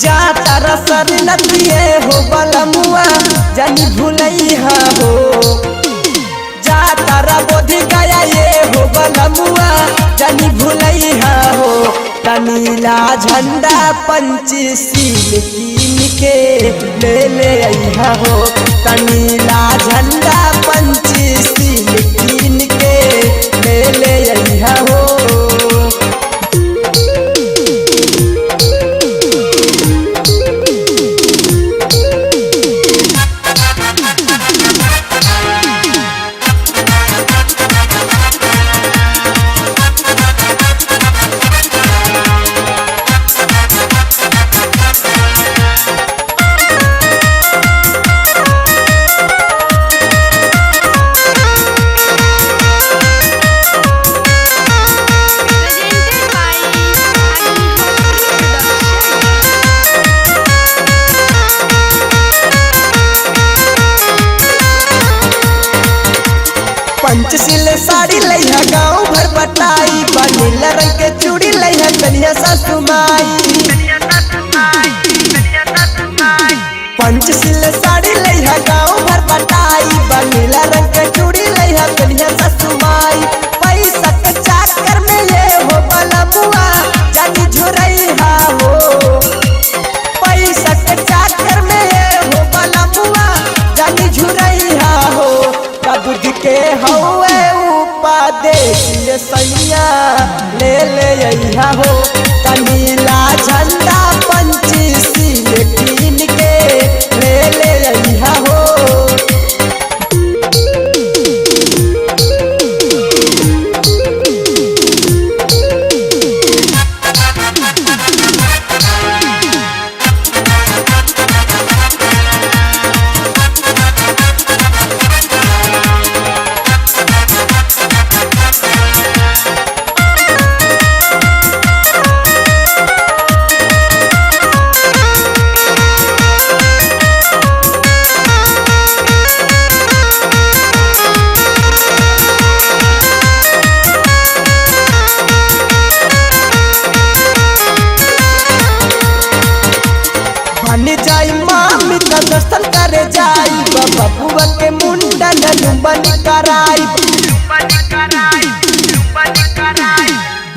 जा तारा सर नदिए हो बलमुआ जानी भूलैहा हो। जा तारा बोधी गया ये हो बलमुआ जानी भूलैहा हो। तनीला झंडा पंचशील कीन के ले अइहा हो। तनीला झंडा पंचशील कीन के ले अइहा हो। पंचशील साड़ी लइहा गाँव भर बटाई बनीला रंग के चूड़ी लइहा कन्या सासु माई। पंचशील साड़ी लइहा गाँव भर बटाई बनीला रंग के चूड़ी लइहा कन्या सासु माई। पैसा के चाकर में ये हो बलमुआ जानी झुरैहा हो। पैसा के चाकर में ये हो बलमुआ जानी झुरैहा हो। बुद्धि के हौवे उपदेश सैया ले अइहा हो। तनीला झंडा पंचशील कीन के ले अइहा हो। बन जाई मामी का दर्शन करे जाई बबुआ के मुंडन लुम्बन कराई।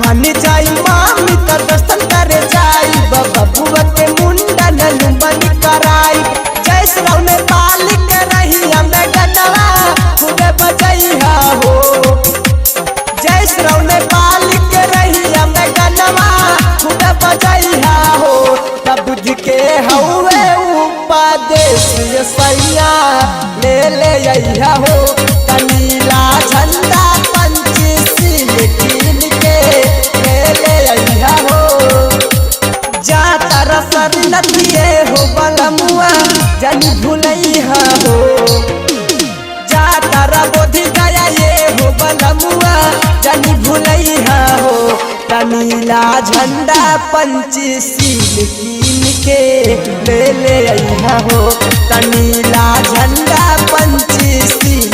बन जाई मामी का दर्शन करे जाई बबुआ के मुंडन लुम्बन कराई। जय श्राव में पालिक रही हमें गनवा खुदे बजैहा हो। जय श्राव में पालिक रही हमें गनवा खुदे बजैहा हो। बुद्धि के हौवे उपदेश सैया ले अइहा हो। तनीला झंडा पंचशील कीन के ले अइहा हो। जा तारा सर नदिए हो बलमुआ जानी भूलैहा हो। जा तारा बोधी गया ये हो बलमुआ जानी भूलैहा हो। तनीला झंडा पंचशील कीन के ले अइहा हो। तनीला झंडा पंचशील